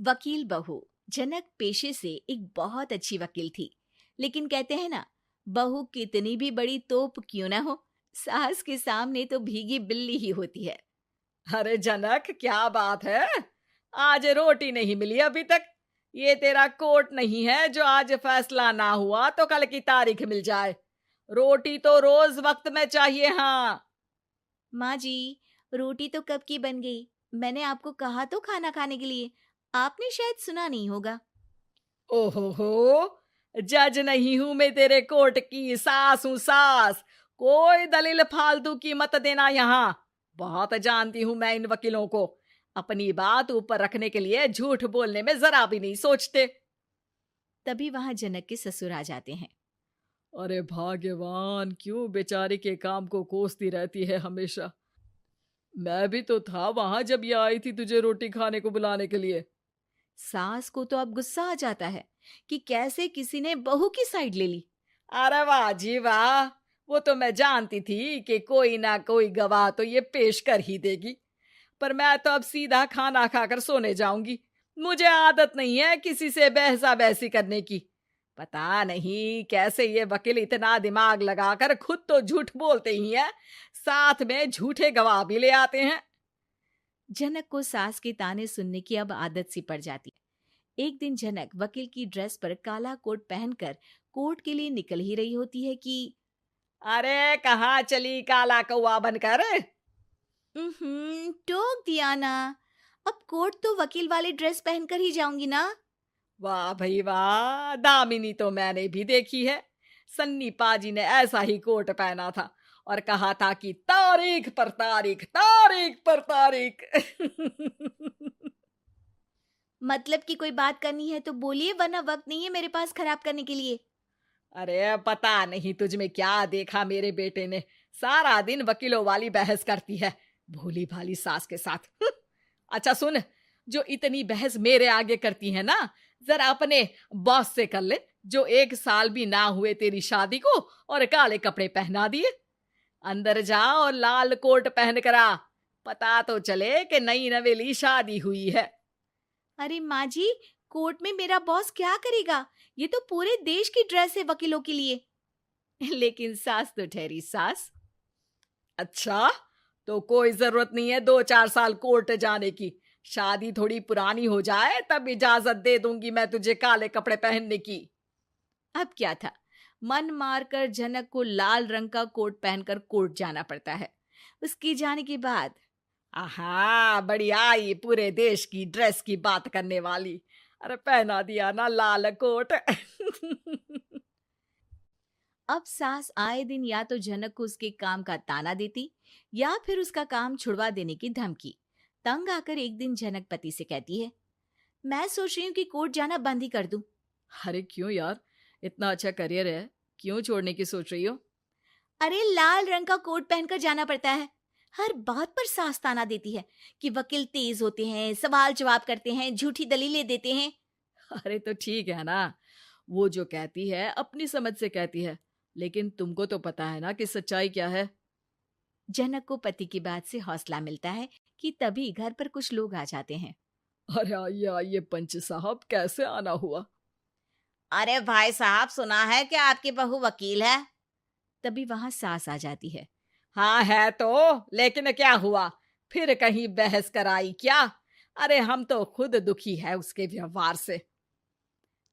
वकील बहू। जनक पेशे से एक बहुत अच्छी वकील थी, लेकिन कहते हैं ना, बहू कितनी भी बड़ी तोप क्यों ना हो, सास के सामने तो भीगी बिल्ली ही होती है। अरे जनक, क्या बात है? आज रोटी नहीं मिली अभी तक। ये तेरा कोर्ट नहीं है जो आज फैसला ना हुआ तो कल की तारीख मिल जाए। रोटी तो रोज वक्त में चाहिए। हाँ। माँ जी, रोटी तो कब की बन गई। मैंने आपको कहा तो खाना खाने के लिए, आपने शायद सुना नहीं होगा। ओहो हो, जज नहीं हूं मैं तेरे कोर्ट की, सास हूं सास। कोई दलील फालतू की मत देना यहाँ। बहुत जानती हूं मैं इन वकीलों को। अपनी बात ऊपर रखने के लिए झूठ बोलने में जरा भी नहीं सोचते। तभी वहां जनक के ससुर आ जाते हैं। अरे भाग्यवान, क्यों बेचारे के काम को कोसती रहती है हमेशा। मैं भी तो था वहां जब ये आई थी तुझे रोटी खाने को बुलाने के लिए। सास को तो अब गुस्सा आ जाता है कि कैसे किसी ने बहू की साइड ले ली। अरे वाह जी वाह, वो तो मैं जानती थी कि कोई ना कोई गवाह तो ये पेश कर ही देगी। पर मैं तो अब सीधा खाना खाकर सोने जाऊंगी। मुझे आदत नहीं है किसी से बहसा बहसी करने की। पता नहीं कैसे ये वकील इतना दिमाग लगाकर खुद तो झूठ बोलते ही हैं, साथ में झूठे गवाह भी ले आते हैं। जनक को सास के ताने सुनने की अब आदत सी पड़ जाती है। एक दिन जनक वकील की ड्रेस पर काला कोट पहनकर कोर्ट के लिए निकल ही रही होती है कि अरे कहाँ चली काला कौवा बनकर? टोक दिया ना। अब कोर्ट तो वकील वाली ड्रेस पहनकर ही जाऊंगी ना। वाह भाई वाह, दामिनी तो मैंने भी देखी है। सन्नी पाजी ने ऐसा ही कोट पहना था और कहा था कि तारीख पर तारीख, तारीख पर तारीख। मतलब कि कोई बात करनी है तो बोलिए, वरना वक्त नहीं है मेरे पास खराब करने के लिए। अरे पता नहीं तुझ में क्या देखा मेरे बेटे ने, सारा दिन वकीलों वाली बहस करती है, भोली भाली सास के साथ। अच्छा सुन, जो इतनी बहस मेरे आगे करती है ना, जरा अपने बॉस से कर ले, जो 1 साल भी ना हुए तेरी शादी को और काले कपड़े पहना दिए। अंदर जा और लाल कोट पहन कर आ, पता तो चले कि नई नवेली शादी हुई है। अरे माँ जी, कोर्ट में मेरा बॉस क्या करेगा? ये तो पूरे देश की ड्रेस है वकीलों के लिए। लेकिन सास तो ठहरी सास। अच्छा, तो कोई जरूरत नहीं है 2-4 साल कोर्ट जाने की। शादी थोड़ी पुरानी हो जाए तब इजाजत दे दूंगी मैं तुझे काले कपड़े पहनने की। अब क्या था, मन मारकर जनक को लाल रंग का कोट पहनकर कोर्ट जाना पड़ता है। उसके जाने के बाद आहा, बढ़िया, ये पूरे देश की ड्रेस की बात करने वाली। अरे पहना दिया ना लाल कोट। अब सास आए दिन या तो जनक को उसके काम का ताना देती, या फिर उसका काम छुड़वा देने की धमकी। तंग आकर एक दिन जनक पति से कहती है, मैं सोच रही हूँ कि कोर्ट जाना बंद ही कर दूं। अरे क्यों यार, इतना अच्छा करियर है, क्यों छोड़ने की सोच रही हो? अरे लाल रंग का कोट पहनकर जाना पड़ता है। हर बात पर सास ताना देती है कि वकील तेज होते हैं, सवाल जवाब करते हैं, झूठी दलीलें देते हैं। अरे तो ठीक है ना, वो जो कहती है अपनी समझ से कहती है, लेकिन तुमको तो पता है ना कि सच्चाई क्या है। जनक को पति की बात से हौसला मिलता है कि तभी घर पर कुछ लोग आ जाते हैं। अरे आइए पंच साहब, कैसे आना हुआ? अरे भाई साहब, सुना है कि आपकी बहू वकील है। तभी वहां सास आ जाती है। हाँ है तो, लेकिन क्या हुआ? फिर कहीं बहस कराई क्या? अरे हम तो खुद दुखी है उसके व्यवहार से।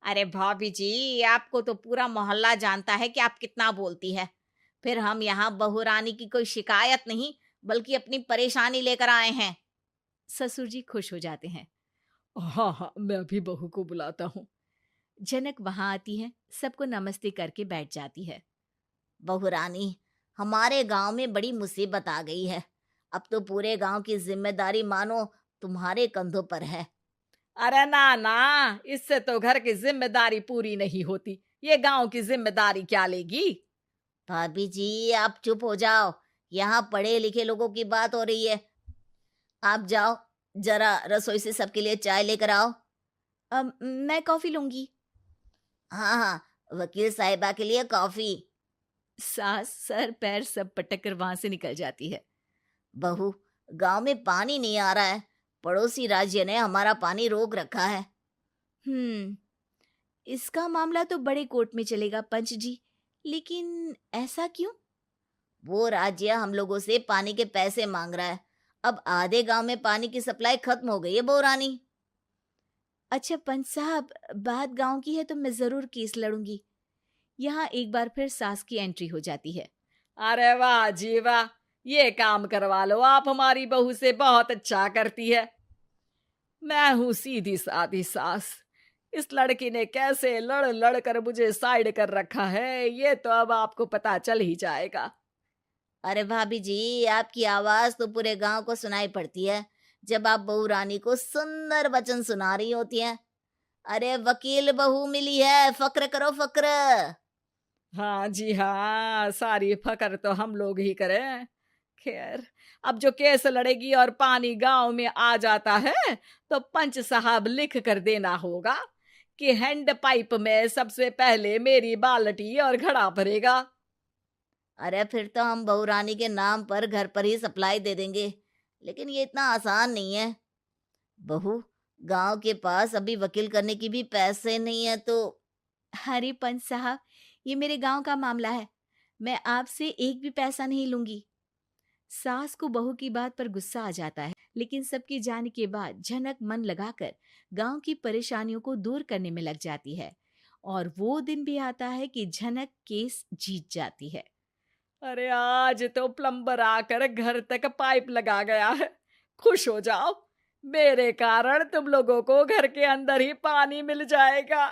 अरे भाभी जी, आपको तो पूरा मोहल्ला जानता है कि आप कितना बोलती है। फिर हम यहाँ बहू रानी की कोई शिकायत नहीं, बल्कि अपनी परेशानी लेकर आए हैं। ससुर जी खुश हो जाते हैं। हाँ हाँ, मैं भी बहू को बुलाता हूँ। जनक वहां आती है, सबको नमस्ते करके बैठ जाती है। बहू रानी, हमारे गांव में बड़ी मुसीबत आ गई है। अब तो पूरे गांव की जिम्मेदारी मानो तुम्हारे कंधों पर है। अरे ना ना, इससे तो घर की जिम्मेदारी पूरी नहीं होती, ये गांव की जिम्मेदारी क्या लेगी? भाभी जी, आप चुप हो जाओ। यहाँ पढ़े लिखे लोगों की बात हो रही है। आप जाओ, जरा रसोई से सबके लिए चाय लेकर आओ। मैं कॉफी लूंगी। हाँ हाँ, वकील साहिबा के लिए कॉफी। सास सर पैर सब पटक कर वहां से निकल जाती है। बहू, गांव में पानी नहीं आ रहा है, पड़ोसी राज्य ने हमारा पानी रोक रखा है। इसका मामला तो बड़े कोर्ट में चलेगा पंच जी, लेकिन ऐसा क्यों? वो राज्य हम लोगों से पानी के पैसे मांग रहा है। अब आधे गांव में पानी की सप्लाई खत्म हो गई है बहुरानी। अच्छा पंच साहब, बात गांव की है तो मैं जरूर केस लड़ूंगी। यहाँ एक बार फिर सास की एंट्री हो जाती है। अरे वाह जी वाह, ये काम करवा लो, आप हमारी बहू से बहुत अच्छा करती है। मैं हूं सीधी सादी सास। इस लड़की ने कैसे लड़ लड़ कर मुझे साइड कर रखा है, ये तो अब आपको पता चल ही जाएगा। अरे भाभी जी, आपकी आवाज तो पूरे गांव को सुनाई पड़ती है जब आप बहू रानी को सुंदर वचन सुना रही होती हैं। अरे वकील बहू मिली है, फक्र करो फक्र। हाँ जी हाँ, सारी फकर तो हम लोग ही करें। खैर, अब जो केस लड़ेगी और पानी गांव में आ जाता है तो पंच साहब लिख कर देना होगा कि हैंड पाइप में सबसे पहले मेरी बाल्टी और घड़ा भरेगा। अरे फिर तो हम बहू रानी के नाम पर घर पर ही सप्लाई दे देंगे, लेकिन ये इतना आसान नहीं है। बहू, गांव के पास अभी वकील करने की भी पैसे नहीं है तो। अरे पंच साहब, ये मेरे गांव का मामला है, मैं आपसे एक भी पैसा नहीं लूंगी। सास को बहू की बात पर गुस्सा आ जाता है, लेकिन सबके जाने के बाद झनक मन लगाकर गांव की परेशानियों को दूर करने में लग जाती है। और वो दिन भी आता है कि झनक केस जीत जाती है। अरे आज तो प्लम्बर आकर घर तक पाइप लगा गया है। खुश हो जाओ, मेरे कारण तुम लोगों को घर के अंदर ही पानी मिल जाएगा।